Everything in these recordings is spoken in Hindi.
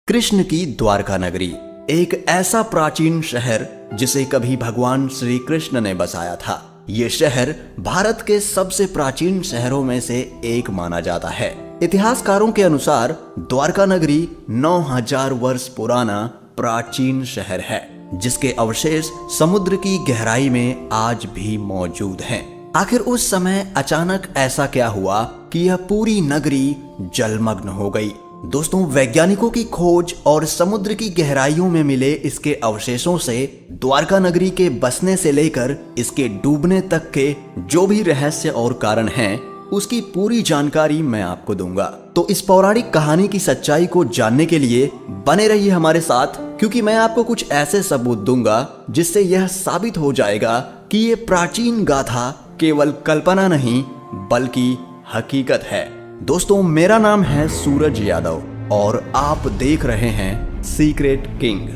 कृष्ण की द्वारका नगरी एक ऐसा प्राचीन शहर जिसे कभी भगवान श्री कृष्ण ने बसाया था। ये शहर भारत के सबसे प्राचीन शहरों में से एक माना जाता है। इतिहासकारों के अनुसार द्वारका नगरी 9000 वर्ष पुराना प्राचीन शहर है, जिसके अवशेष समुद्र की गहराई में आज भी मौजूद हैं। आखिर उस समय अचानक ऐसा क्या हुआ कि यह पूरी नगरी जलमग्न हो गई। दोस्तों, वैज्ञानिकों की खोज और समुद्र की गहराइयों में मिले इसके अवशेषों से द्वारका नगरी के बसने से लेकर इसके डूबने तक के जो भी रहस्य और कारण हैं, उसकी पूरी जानकारी मैं आपको दूंगा। तो इस पौराणिक कहानी की सच्चाई को जानने के लिए बने रहिए हमारे साथ, क्योंकि मैं आपको कुछ ऐसे सबूत दूंगा जिससे यह साबित हो जाएगा कि ये प्राचीन गाथा केवल कल्पना नहीं बल्कि हकीकत है। दोस्तों, मेरा नाम है सूरज यादव और आप देख रहे हैं सीक्रेट किंग।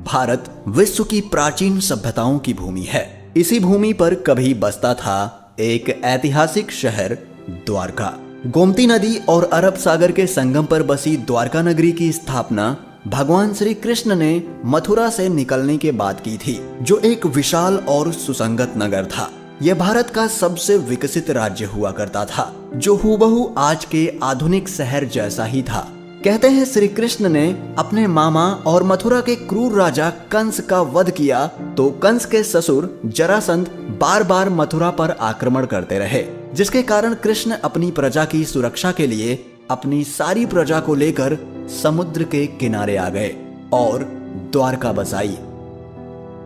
भारत विश्व की प्राचीन सभ्यताओं की भूमि है। इसी भूमि पर कभी बसता था एक ऐतिहासिक शहर द्वारका। गोमती नदी और अरब सागर के संगम पर बसी द्वारका नगरी की स्थापना भगवान श्री कृष्ण ने मथुरा से निकलने के बाद की थी, जो एक विशाल और सुसंगत नगर था। यह भारत का सबसे विकसित राज्य हुआ करता था, जो हूबहू आज के आधुनिक शहर जैसा ही था। कहते हैं श्री कृष्ण ने अपने मामा और मथुरा के क्रूर राजा कंस का वध किया, तो कंस के ससुर जरासंध बार बार मथुरा पर आक्रमण करते रहे, जिसके कारण कृष्ण अपनी प्रजा की सुरक्षा के लिए अपनी सारी प्रजा को लेकर समुद्र के किनारे आ गए और द्वारका बसाई।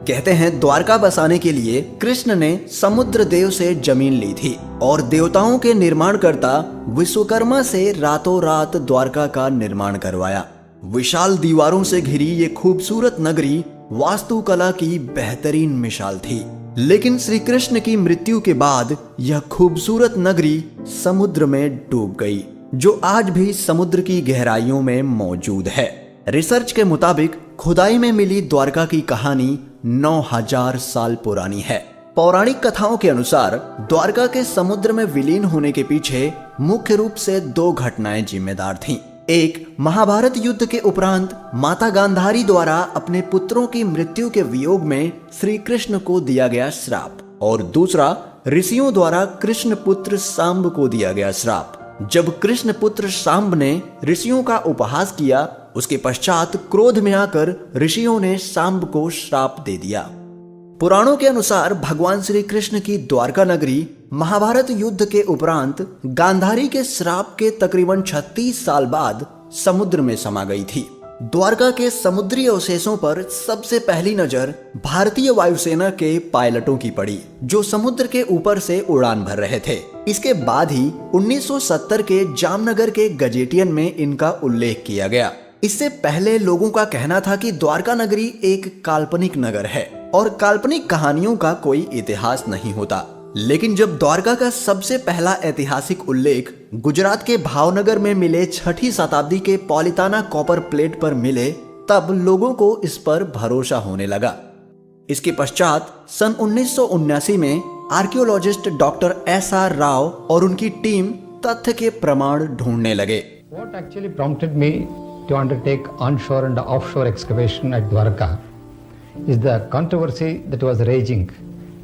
कहते हैं द्वारका बसाने के लिए कृष्ण ने समुद्र देव से जमीन ली थी और देवताओं के निर्माणकर्ता विश्वकर्मा से रातों रात द्वारका का निर्माण करवाया। विशाल दीवारों से घिरी ये खूबसूरत नगरी वास्तुकला की बेहतरीन मिसाल थी। लेकिन श्री कृष्ण की मृत्यु के बाद यह खूबसूरत नगरी समुद्र में डूब गई, जो आज भी समुद्र की गहराइयों में मौजूद है। रिसर्च के मुताबिक खुदाई में मिली द्वारका की कहानी 9000 साल पुरानी है। पौराणिक कथाओं के अनुसार द्वारका के समुद्र में विलीन होने के पीछे मुख्य रूप से 2 घटनाएं जिम्मेदार थीं। एक, महाभारत युद्ध के उपरांत माता गांधारी द्वारा अपने पुत्रों की मृत्यु के वियोग में श्री कृष्ण को दिया गया श्राप, और दूसरा, ऋषियों द्वारा कृष्ण पुत्र सांब को दिया गया श्राप। जब कृष्ण पुत्र सांब ने ऋषियों का उपहास किया, उसके पश्चात क्रोध में आकर ऋषियों ने सांब को श्राप दे दिया। पुराणों के अनुसार भगवान श्री कृष्ण की द्वारका नगरी महाभारत युद्ध के उपरांत गांधारी के श्राप के तकरीबन 36 साल बाद समुद्र में समा गई थी। द्वारका के समुद्री अवशेषों पर सबसे पहली नजर भारतीय वायुसेना के पायलटों की पड़ी, जो समुद्र के ऊपर से उड़ान भर रहे थे। इसके बाद ही 1970 के जामनगर के गजेटियन में इनका उल्लेख किया गया। इससे पहले लोगों का कहना था कि द्वारका नगरी एक काल्पनिक नगर है और काल्पनिक कहानियों का कोई इतिहास नहीं होता। लेकिन जब द्वारका का सबसे पहला ऐतिहासिक उल्लेख गुजरात के भावनगर में मिले 6ठी शताब्दी के पॉलिताना कॉपर प्लेट पर मिले, तब लोगों को इस पर भरोसा होने लगा। इसके पश्चात सन 1979 में आर्कियोलॉजिस्ट डॉक्टर SR राव और उनकी टीम तथ्य के प्रमाण ढूंढने लगे। What actually prompted me to undertake onshore and offshore excavation at Dwarka is the controversy that was raging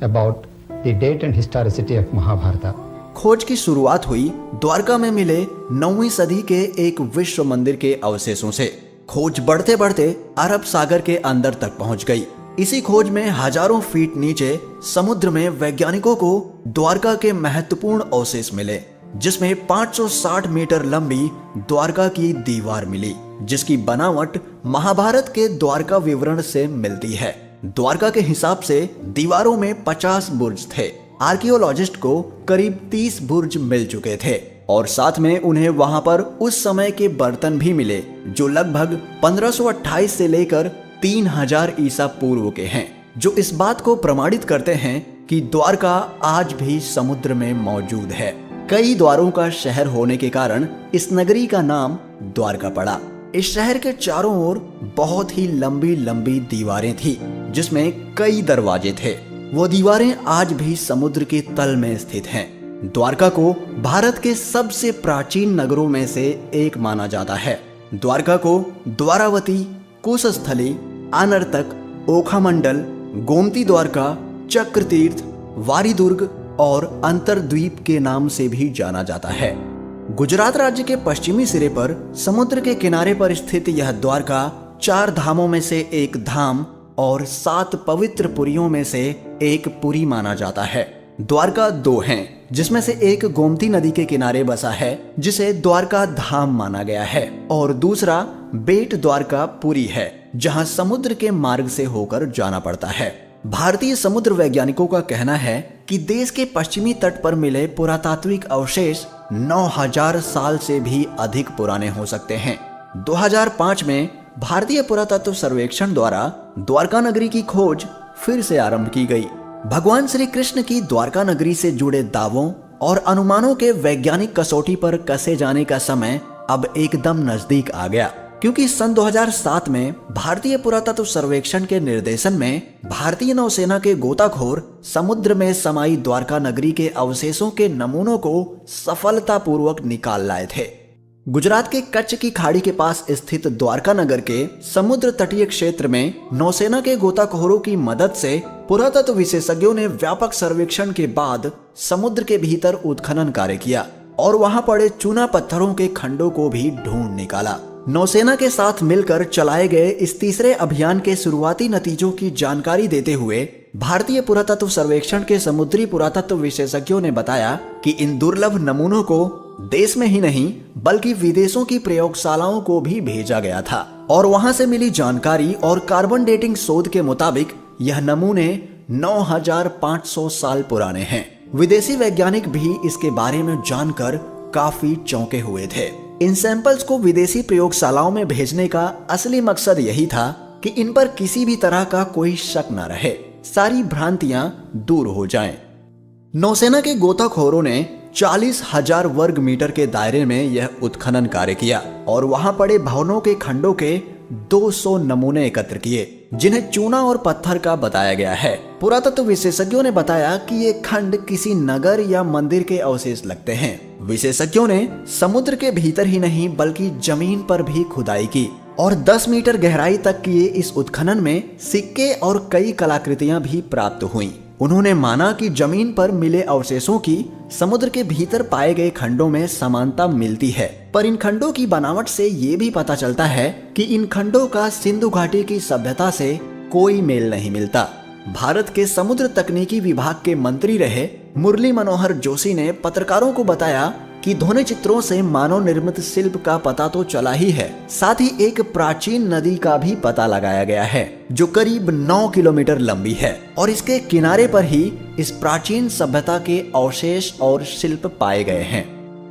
about the date and historicity of Mahabharata. खोज की शुरुआत हुई द्वारका में मिले 9वीं सदी के एक विश्व मंदिर के अवशेषों से। खोज बढ़ते बढ़ते अरब सागर के अंदर तक पहुंच गई। इसी खोज में हजारों फीट नीचे समुद्र में वैज्ञानिकों को द्वारका के महत्वपूर्ण अवशेष मिले, जिसमें 560 मीटर लंबी द्वारका की दीवार मिली, जिसकी बनावट महाभारत के द्वारका विवरण से मिलती है। द्वारका के हिसाब से दीवारों में 50 बुर्ज थे। आर्कियोलॉजिस्ट को करीब 30 बुर्ज मिल चुके थे और साथ में उन्हें वहां पर उस समय के बर्तन भी मिले, जो लगभग 1528 से लेकर 3000 ईसा पूर्व के हैं, जो इस बात को प्रमाणित करते हैं कि द्वारका आज भी समुद्र में मौजूद है। कई द्वारों का शहर होने के कारण इस नगरी का नाम द्वारका पड़ा। इस शहर के चारों ओर बहुत ही लंबी लंबी दीवारें थी, जिसमें कई दरवाजे थे। वो दीवारें आज भी समुद्र के तल में स्थित हैं। द्वारका को भारत के सबसे प्राचीन नगरों में से एक माना जाता है। द्वारका को द्वारावती, कुशस्थली, आनर्तक, ओखामंडल, गोमती द्वारका, चक्रतीर्थ, वारीदुर्ग और अंतरद्वीप के नाम से भी जाना जाता है। गुजरात राज्य के पश्चिमी सिरे पर समुद्र के किनारे पर स्थित यह द्वारका 4 धामों में से एक धाम और 7 पवित्र पुरियों में से एक पुरी माना जाता है। द्वारका 2 हैं, जिसमें से एक गोमती नदी के किनारे बसा है, जिसे द्वारका धाम माना गया है, और दूसरा बेट द्वारका पुरी है, जहां समुद्र के मार्ग से होकर जाना पड़ता है। भारतीय समुद्र वैज्ञानिकों का कहना है कि देश के पश्चिमी तट पर मिले पुरातात्विक अवशेष 9000 साल से भी अधिक पुराने हो सकते हैं। 2005 में भारतीय पुरातत्व सर्वेक्षण द्वारा द्वारका नगरी की खोज फिर से आरंभ की गई। भगवान श्री कृष्ण की द्वारका नगरी से जुड़े दावों और अनुमानों के वैज्ञानिक कसौटी पर कसे जाने का समय अब एकदम नजदीक आ गया, क्योंकि सन 2007 में भारतीय पुरातत्व सर्वेक्षण के निर्देशन में भारतीय नौसेना के गोताखोर समुद्र में समाई द्वारका नगरी के अवशेषों के नमूनों को सफलतापूर्वक निकाल लाए थे। गुजरात के कच्छ की खाड़ी के पास स्थित द्वारका नगर के समुद्र तटीय क्षेत्र में नौसेना के गोताखोरों की मदद से पुरातत्व विशेषज्ञों ने व्यापक सर्वेक्षण के बाद समुद्र के भीतर उत्खनन कार्य किया और वहां पड़े चूना पत्थरों के खंडों को भी ढूंढ निकाला। नौसेना के साथ मिलकर चलाए गए इस तीसरे अभियान के शुरुआती नतीजों की जानकारी देते हुए भारतीय पुरातत्व सर्वेक्षण के समुद्री पुरातत्व विशेषज्ञों ने बताया कि इन दुर्लभ नमूनों को देश में ही नहीं बल्कि विदेशों की प्रयोगशालाओं को भी भेजा गया था, और वहां से मिली जानकारी और कार्बन डेटिंग शोध के मुताबिक यह नमूने 9500 साल पुराने हैं। विदेशी वैज्ञानिक भी इसके बारे में जानकर काफी चौंके हुए थे। इन सैंपल्स को विदेशी प्रयोगशालाओं में भेजने का असली मकसद यही था कि इन पर किसी भी तरह का कोई शक न रहे, सारी भ्रांतियां दूर हो जाएं। नौसेना के गोताखोरों ने 40,000 वर्ग मीटर के दायरे में यह उत्खनन कार्य किया और वहां पड़े भवनों के खंडों के 200 नमूने एकत्र किए, जिन्हें चूना और पत्थर का बताया गया है। पुरातत्व विशेषज्ञों ने बताया कि ये खंड किसी नगर या मंदिर के अवशेष लगते हैं। विशेषज्ञों ने समुद्र के भीतर ही नहीं बल्कि जमीन पर भी खुदाई की और 10 मीटर गहराई तक किए इस उत्खनन में सिक्के और कई कलाकृतियां भी प्राप्त हुईं। उन्होंने माना कि जमीन पर मिले अवशेषों की समुद्र के भीतर पाए गए खंडों में समानता मिलती है, पर इन खंडों की बनावट से ये भी पता चलता है कि इन खंडों का सिंधु घाटी की सभ्यता से कोई मेल नहीं मिलता। भारत के समुद्र तकनीकी विभाग के मंत्री रहे मुरली मनोहर जोशी ने पत्रकारों को बताया कि ध्वनि चित्रों से मानव निर्मित शिल्प का पता तो चला ही है, साथ ही एक प्राचीन नदी का भी पता लगाया गया है जो करीब 9 किलोमीटर लंबी है और इसके किनारे पर ही इस प्राचीन सभ्यता के अवशेष और शिल्प पाए गए हैं।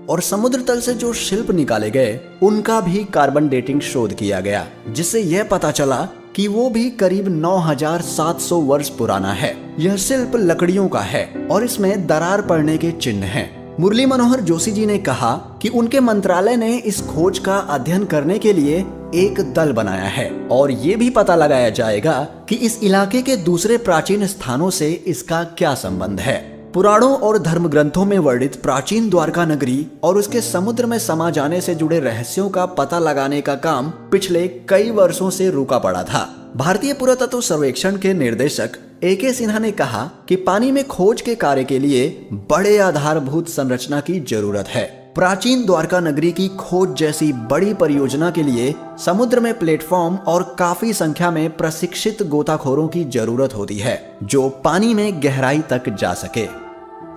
और समुद्र तल से जो शिल्प निकाले गए उनका भी कार्बन डेटिंग शोध किया गया, जिससे यह पता चला कि वो भी करीब 9700 वर्ष पुराना है। यह शिल्प लकड़ियों का है और इसमें दरार पड़ने के चिन्ह हैं। मुरली मनोहर जोशी जी ने कहा कि उनके मंत्रालय ने इस खोज का अध्ययन करने के लिए एक दल बनाया है और ये भी पता लगाया जाएगा कि इस इलाके के दूसरे प्राचीन स्थानों से इसका क्या संबंध है। पुराणों और धर्म ग्रंथों में वर्णित प्राचीन द्वारका नगरी और उसके समुद्र में समा जाने से जुड़े रहस्यों का पता लगाने का काम पिछले कई वर्षों से रुका पड़ा था। भारतीय पुरातत्व सर्वेक्षण के निर्देशक AK सिन्हा ने कहा कि पानी में खोज के कार्य के लिए बड़े आधारभूत संरचना की जरूरत है। प्राचीन द्वारका नगरी की खोज जैसी बड़ी परियोजना के लिए समुद्र में प्लेटफॉर्म और काफी संख्या में प्रशिक्षित गोताखोरों की जरूरत होती है जो पानी में गहराई तक जा सके।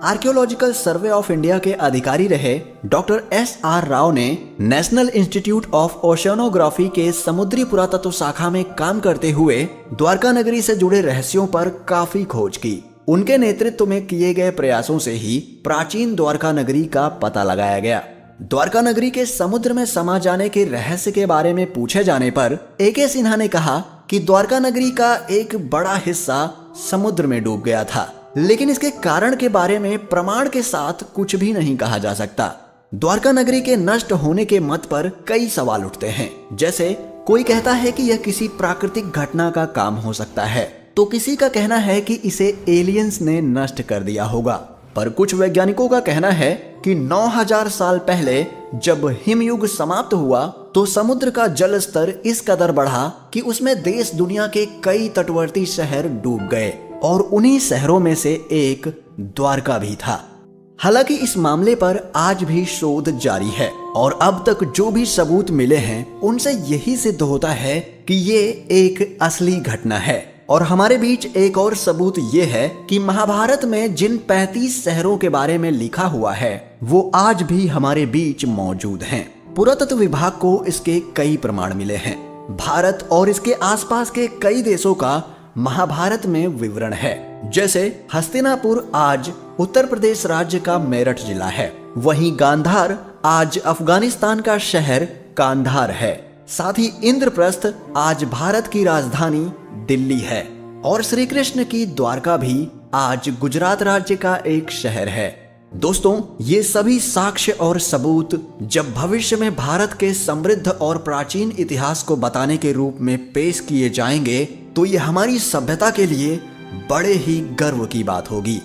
आर्कियोलॉजिकल सर्वे ऑफ इंडिया के अधिकारी रहे डॉक्टर SR राव ने नेशनल इंस्टीट्यूट ऑफ ओशियनोग्राफी के समुद्री पुरातत्व शाखा में काम करते हुए द्वारका नगरी से जुड़े रहस्यों पर काफी खोज की। उनके नेतृत्व में किए गए प्रयासों से ही प्राचीन द्वारका नगरी का पता लगाया गया। द्वारका नगरी के समुद्र में समा जाने के रहस्य के बारे में पूछे जाने पर AK सिन्हा ने कहा कि द्वारका नगरी का एक बड़ा हिस्सा समुद्र में डूब गया था, लेकिन इसके कारण के बारे में प्रमाण के साथ कुछ भी नहीं कहा जा सकता। द्वारका नगरी के नष्ट होने के मत पर कई सवाल उठते हैं, जैसे कोई कहता है कि यह किसी प्राकृतिक घटना का काम हो सकता है, तो किसी का कहना है कि इसे एलियंस ने नष्ट कर दिया होगा, पर कुछ वैज्ञानिकों का कहना है कि 9000 साल पहले जब हिमयुग समाप्त हुआ तो समुद्र का जल स्तर इस कदर बढ़ा कि उसमें देश दुनिया के कई तटवर्ती शहर डूब गए और उन्हीं शहरों में से एक द्वारका भी था। हालांकि इस मामले पर आज भी शोध जारी है और अब तक जो भी सबूत मिले हैं उनसे यही सिद्ध होता है कि ये एक असली घटना है। और हमारे बीच एक और सबूत ये है कि महाभारत में जिन 35 शहरों के बारे में लिखा हुआ है वो आज भी हमारे बीच मौजूद हैं। पुरातत्व विभाग को इसके कई प्रमाण मिले हैं। भारत और इसके आसपास के कई देशों का महाभारत में विवरण है। जैसे हस्तिनापुर आज उत्तर प्रदेश राज्य का मेरठ जिला है, वहीं गांधार आज अफगानिस्तान का शहर कांधार है। साथ ही इंद्रप्रस्थ आज भारत की राजधानी दिल्ली है और श्री कृष्ण की द्वारका भी आज गुजरात राज्य का एक शहर है। दोस्तों, ये सभी साक्ष्य और सबूत जब भविष्य में भारत के समृद्ध और प्राचीन इतिहास को बताने के रूप में पेश किए जाएंगे तो ये हमारी सभ्यता के लिए बड़े ही गर्व की बात होगी।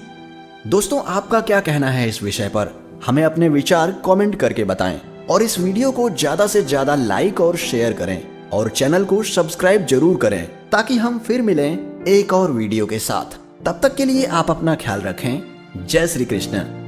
दोस्तों, आपका क्या कहना है इस विषय पर? हमें अपने विचार कमेंट करके बताएं और इस वीडियो को ज्यादा से ज्यादा लाइक और शेयर करें और चैनल को सब्सक्राइब जरूर करें ताकि हम फिर मिलें एक और वीडियो के साथ। तब तक के लिए आप अपना ख्याल रखें। जय श्री कृष्ण।